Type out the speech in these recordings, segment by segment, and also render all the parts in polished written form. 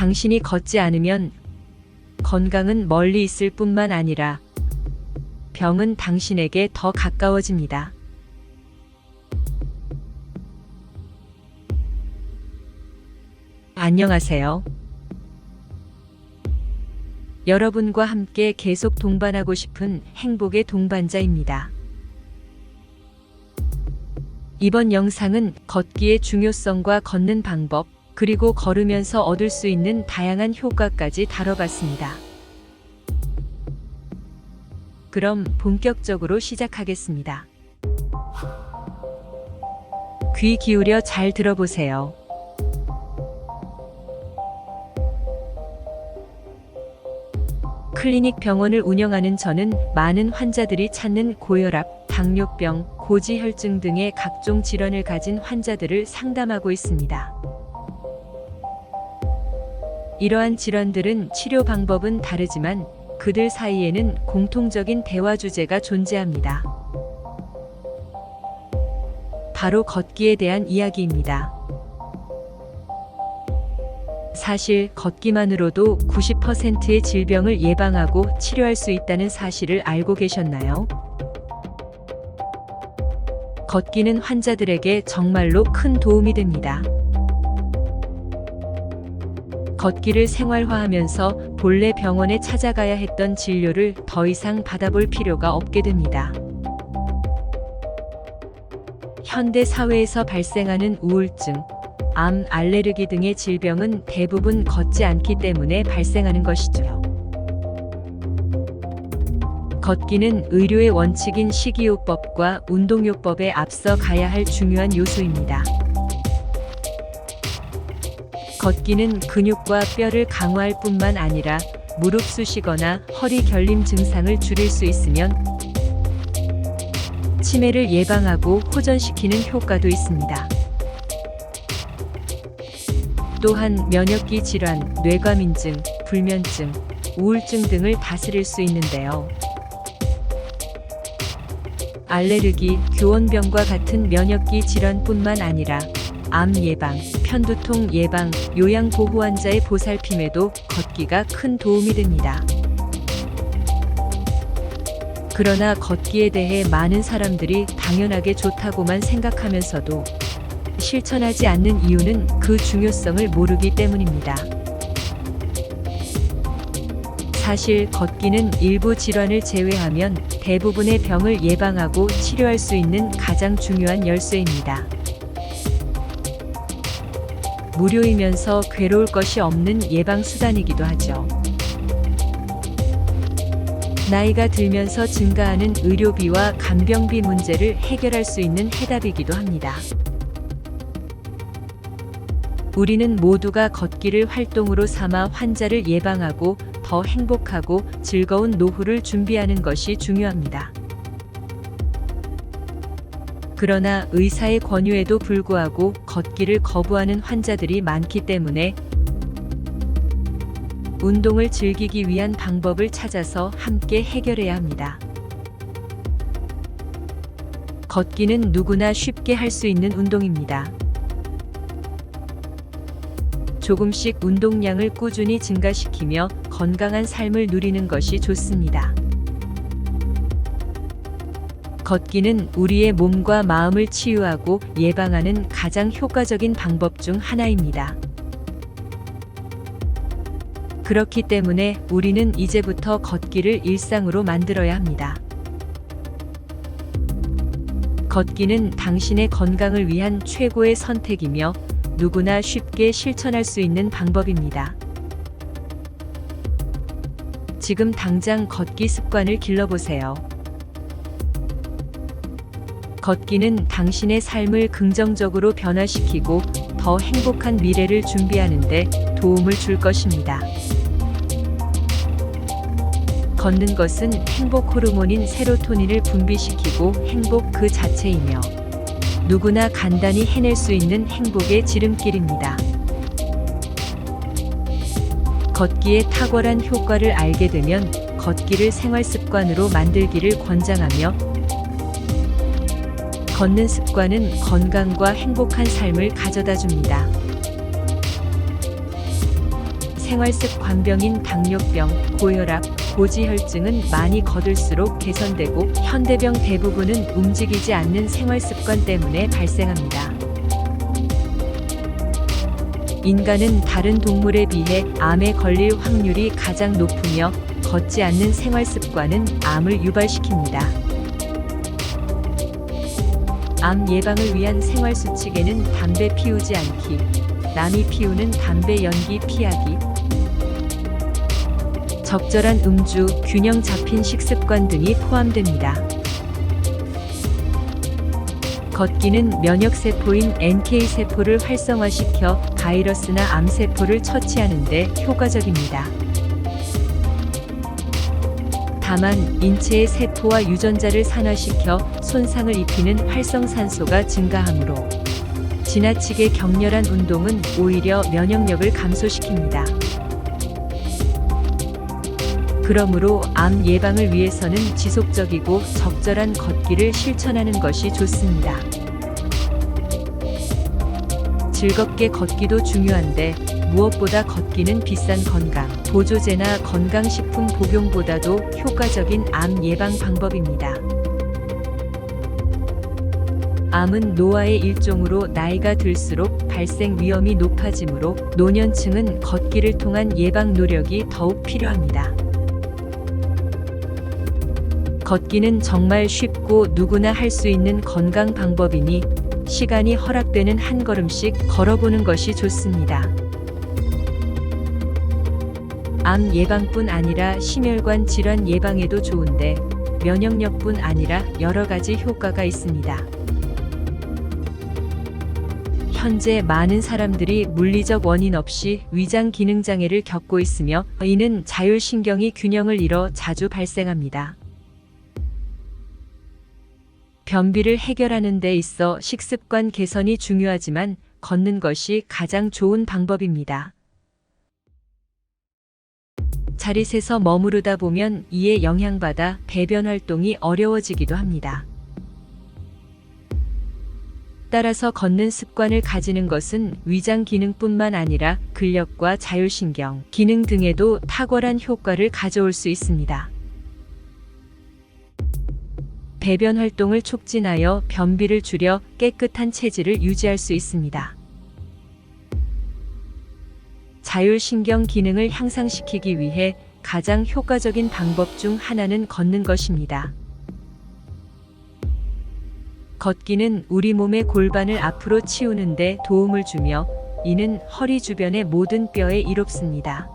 당신이 걷지 않으면 건강은 멀리 있을 뿐만 아니라 병은 당신에게 더 가까워집니다. 안녕하세요. 여러분과 함께 계속 동반하고 싶은 행복의 동반자입니다. 이번 영상은 걷기의 중요성과 걷는 방법, 그리고 걸으면서 얻을 수 있는 다양한 효과까지 다뤄봤습니다. 그럼 본격적으로 시작하겠습니다. 귀 기울여 잘 들어보세요. 클리닉 병원을 운영하는 저는 많은 환자들이 찾는 고혈압, 당뇨병, 고지혈증 등의 각종 질환을 가진 환자들을 상담하고 있습니다. 이러한 질환들은 치료 방법은 다르지만 그들 사이에는 공통적인 대화 주제가 존재합니다. 바로 걷기에 대한 이야기입니다. 사실 걷기만으로도 90%의 질병을 예방하고 치료할 수 있다는 사실을 알고 계셨나요? 걷기는 환자들에게 정말로 큰 도움이 됩니다. 걷기를 생활화하면서 본래 병원에 찾아가야 했던 진료를 더 이상 받아볼 필요가 없게 됩니다. 현대 사회에서 발생하는 우울증, 암, 알레르기 등의 질병은 대부분 걷지 않기 때문에 발생하는 것이죠. 걷기는 의료의 원칙인 식이요법과 운동요법에 앞서 가야 할 중요한 요소입니다. 걷기는 근육과 뼈를 강화할 뿐만 아니라 무릎 쑤시거나 허리 결림 증상을 줄일 수 있으면 치매를 예방하고 호전시키는 효과도 있습니다. 또한 면역기 질환, 뇌과민증, 불면증, 우울증 등을 다스릴 수 있는데요. 알레르기, 교원병과 같은 면역기 질환뿐만 아니라 암 예방, 편두통 예방, 요양보호 환자의 보살핌에도 걷기가 큰 도움이 됩니다. 그러나 걷기에 대해 많은 사람들이 당연하게 좋다고만 생각하면서도 실천하지 않는 이유는 그 중요성을 모르기 때문입니다. 사실 걷기는 일부 질환을 제외하면 대부분의 병을 예방하고 치료할 수 있는 가장 중요한 열쇠입니다. 무료이면서 괴로울 것이 없는 예방수단이기도 하죠. 나이가 들면서 증가하는 의료비와 간병비 문제를 해결할 수 있는 해답이기도 합니다. 우리는 모두가 걷기를 활동으로 삼아 환자를 예방하고 더 행복하고 즐거운 노후를 준비하는 것이 중요합니다. 그러나 의사의 권유에도 불구하고 걷기를 거부하는 환자들이 많기 때문에 운동을 즐기기 위한 방법을 찾아서 함께 해결해야 합니다. 걷기는 누구나 쉽게 할 수 있는 운동입니다. 조금씩 운동량을 꾸준히 증가시키며 건강한 삶을 누리는 것이 좋습니다. 걷기는 우리의 몸과 마음을 치유하고 예방하는 가장 효과적인 방법 중 하나입니다. 그렇기 때문에 우리는 이제부터 걷기를 일상으로 만들어야 합니다. 걷기는 당신의 건강을 위한 최고의 선택이며 누구나 쉽게 실천할 수 있는 방법입니다. 지금 당장 걷기 습관을 길러보세요. 걷기는 당신의 삶을 긍정적으로 변화시키고 더 행복한 미래를 준비하는 데 도움을 줄 것입니다. 걷는 것은 행복 호르몬인 세로토닌을 분비시키고 행복 그 자체이며 누구나 간단히 해낼 수 있는 행복의 지름길입니다. 걷기의 탁월한 효과를 알게 되면 걷기를 생활 습관으로 만들기를 권장하며 걷는 습관은 건강과 행복한 삶을 가져다 줍니다. 생활습관병인 당뇨병, 고혈압, 고지혈증은 많이 거들수록 개선되고 현대병 대부분은 움직이지 않는 생활습관 때문에 발생합니다. 인간은 다른 동물에 비해 암에 걸릴 확률이 가장 높으며 걷지 않는 생활습관은 암을 유발시킵니다. 암 예방을 위한 생활수칙에는 담배 피우지 않기, 남이 피우는 담배 연기 피하기, 적절한 음주, 균형 잡힌 식습관 등이 포함됩니다. 걷기는 면역세포인 NK세포를 활성화시켜 바이러스나 암세포를 처치하는 데 효과적입니다. 다만 인체의 세포와 유전자를 산화시켜 손상을 입히는 활성산소가 증가하므로 지나치게 격렬한 운동은 오히려 면역력을 감소시킵니다. 그러므로 암 예방을 위해서는 지속적이고 적절한 걷기를 실천하는 것이 좋습니다. 즐겁게 걷기도 중요한데 무엇보다 걷기는 비싼 건강 보조제나 건강식품 복용보다도 효과적인 암 예방 방법입니다. 암은 노화의 일종으로 나이가 들수록 발생 위험이 높아지므로 노년층은 걷기를 통한 예방 노력이 더욱 필요합니다. 걷기는 정말 쉽고 누구나 할 수 있는 건강 방법이니 시간이 허락되는 한 걸음씩 걸어보는 것이 좋습니다. 암 예방뿐 아니라 심혈관 질환 예방에도 좋은데 면역력뿐 아니라 여러 가지 효과가 있습니다. 현재 많은 사람들이 물리적 원인 없이 위장 기능 장애를 겪고 있으며 이는 자율신경이 균형을 잃어 자주 발생합니다. 변비를 해결하는 데 있어 식습관 개선이 중요하지만 걷는 것이 가장 좋은 방법입니다. 자릿에서 머무르다 보면 이에 영향받아 배변 활동이 어려워지기도 합니다. 따라서 걷는 습관을 가지는 것은 위장 기능뿐만 아니라 근력과 자율신경 기능 등에도 탁월한 효과를 가져올 수 있습니다. 배변 활동을 촉진하여 변비를 줄여 깨끗한 체질을 유지할 수 있습니다. 자율신경 기능을 향상시키기 위해 가장 효과적인 방법 중 하나는 걷는 것입니다. 걷기는 우리 몸의 골반을 앞으로 치우는 데 도움을 주며 이는 허리 주변의 모든 뼈에 이롭습니다.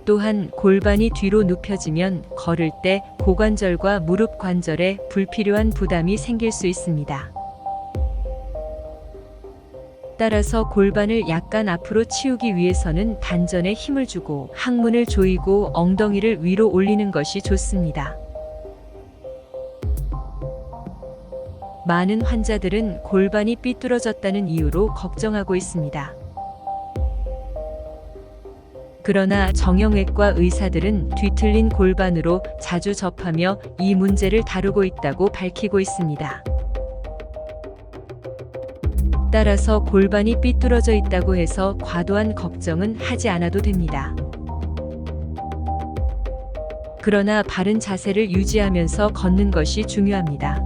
또한 골반이 뒤로 눕혀지면 걸을 때 고관절과 무릎 관절에 불필요한 부담이 생길 수 있습니다. 따라서 골반을 약간 앞으로 치우기 위해서는 단전에 힘을 주고 항문을 조이고 엉덩이를 위로 올리는 것이 좋습니다. 많은 환자들은 골반이 삐뚤어졌다는 이유로 걱정하고 있습니다. 그러나 정형외과 의사들은 뒤틀린 골반으로 자주 접하며 이 문제를 다루고 있다고 밝히고 있습니다. 따라서 골반이 삐뚤어져 있다고 해서 과도한 걱정은 하지 않아도 됩니다. 그러나 바른 자세를 유지하면서 걷는 것이 중요합니다.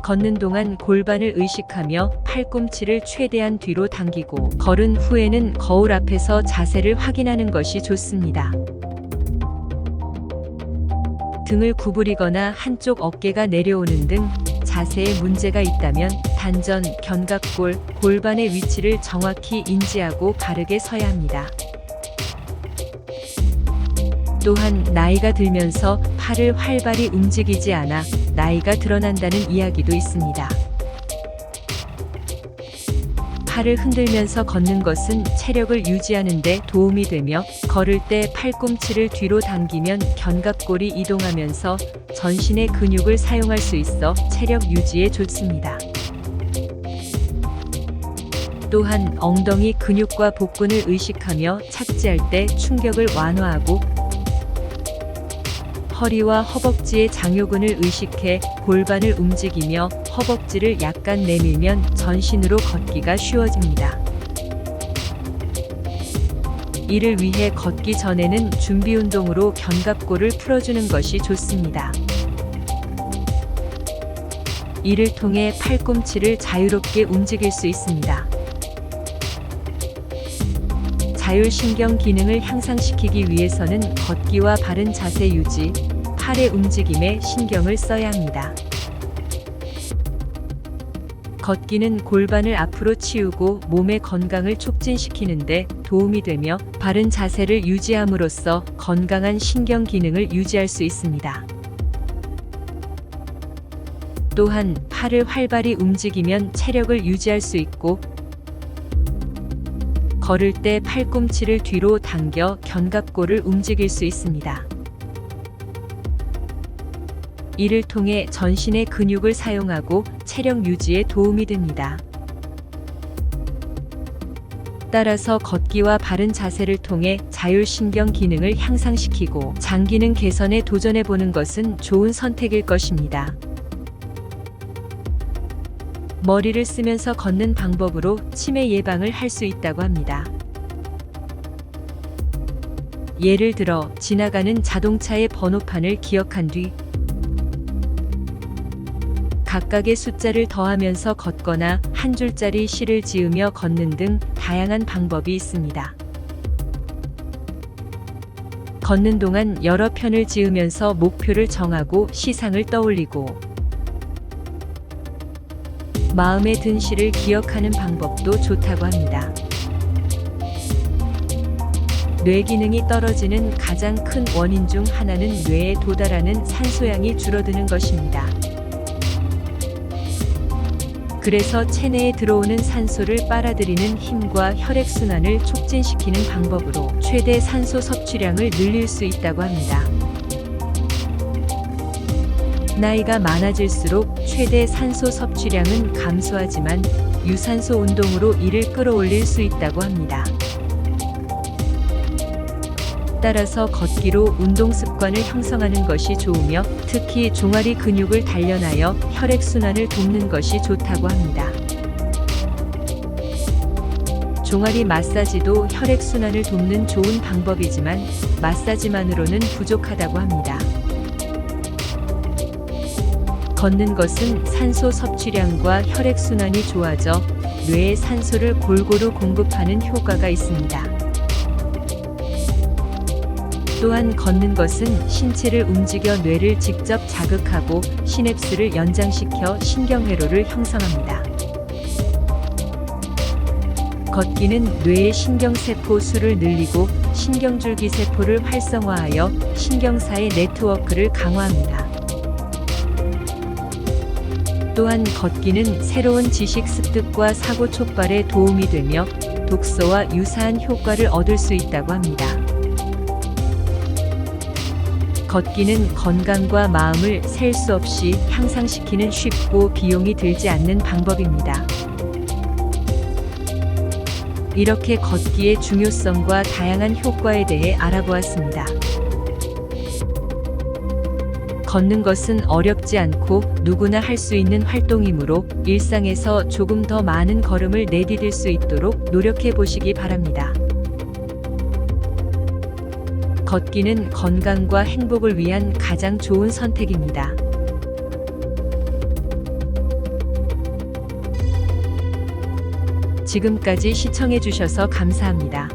걷는 동안 골반을 의식하며 팔꿈치를 최대한 뒤로 당기고 걸은 후에는 거울 앞에서 자세를 확인하는 것이 좋습니다. 등을 구부리거나 한쪽 어깨가 내려오는 등 자세에 문제가 있다면 단전, 견갑골, 골반의 위치를 정확히 인지하고 바르게 서야 합니다. 또한 나이가 들면서 팔을 활발히 움직이지 않아 나이가 드러난다는 이야기도 있습니다. 팔을 흔들면서 걷는 것은 체력을 유지하는 데 도움이 되며 걸을 때 팔꿈치를 뒤로 당기면 견갑골이 이동하면서 전신의 근육을 사용할 수 있어 체력 유지에 좋습니다. 또한 엉덩이 근육과 복근을 의식하며 착지할 때 충격을 완화하고 허리와 허벅지의 장요근을 의식해 골반을 움직이며 허벅지를 약간 내밀면 전신으로 걷기가 쉬워집니다. 이를 위해 걷기 전에는 준비 운동으로 견갑골을 풀어주는 것이 좋습니다. 이를 통해 팔꿈치를 자유롭게 움직일 수 있습니다. 자율신경 기능을 향상시키기 위해서는 걷기와 바른 자세 유지, 팔의 움직임에 신경을 써야 합니다. 걷기는 골반을 앞으로 치우고 몸의 건강을 촉진시키는데 도움이 되며 바른 자세를 유지함으로써 건강한 신경 기능을 유지할 수 있습니다. 또한 팔을 활발히 움직이면 체력을 유지할 수 있고 걸을 때 팔꿈치를 뒤로 당겨 견갑골을 움직일 수 있습니다. 이를 통해 전신의 근육을 사용하고 체력 유지에 도움이 됩니다. 따라서 걷기와 바른 자세를 통해 자율신경 기능을 향상시키고 장기능 개선에 도전해 보는 것은 좋은 선택일 것입니다. 머리를 쓰면서 걷는 방법으로 치매 예방을 할 수 있다고 합니다. 예를 들어 지나가는 자동차의 번호판을 기억한 뒤 각각의 숫자를 더하면서 걷거나 한 줄짜리 시를 지으며 걷는 등 다양한 방법이 있습니다. 걷는 동안 여러 편을 지으면서 목표를 정하고 시상을 떠올리고 마음에 든 시를 기억하는 방법도 좋다고 합니다. 뇌 기능이 떨어지는 가장 큰 원인 중 하나는 뇌에 도달하는 산소량이 줄어드는 것입니다. 그래서 체내에 들어오는 산소를 빨아들이는 힘과 혈액순환을 촉진시키는 방법으로 최대 산소 섭취량을 늘릴 수 있다고 합니다. 나이가 많아질수록 최대 산소 섭취량은 감소하지만 유산소 운동으로 이를 끌어올릴 수 있다고 합니다. 따라서 걷기로 운동 습관을 형성하는 것이 좋으며 특히 종아리 근육을 단련하여 혈액순환을 돕는 것이 좋다고 합니다. 종아리 마사지도 혈액순환을 돕는 좋은 방법이지만 마사지만으로는 부족하다고 합니다. 걷는 것은 산소 섭취량과 혈액순환이 좋아져 뇌에 산소를 골고루 공급하는 효과가 있습니다. 또한 걷는 것은 신체를 움직여 뇌를 직접 자극하고 시냅스를 연장시켜 신경회로를 형성합니다. 걷기는 뇌의 신경세포 수를 늘리고 신경줄기 세포를 활성화하여 신경사의 네트워크를 강화합니다. 또한 걷기는 새로운 지식 습득과 사고 촉발에 도움이 되며 독서와 유사한 효과를 얻을 수 있다고 합니다. 걷기는 건강과 마음을 셀 수 없이 향상시키는 쉽고 비용이 들지 않는 방법입니다. 이렇게 걷기의 중요성과 다양한 효과에 대해 알아보았습니다. 걷는 것은 어렵지 않고 누구나 할 수 있는 활동이므로 일상에서 조금 더 많은 걸음을 내디딜 수 있도록 노력해 보시기 바랍니다. 걷기는 건강과 행복을 위한 가장 좋은 선택입니다. 지금까지 시청해 주셔서 감사합니다.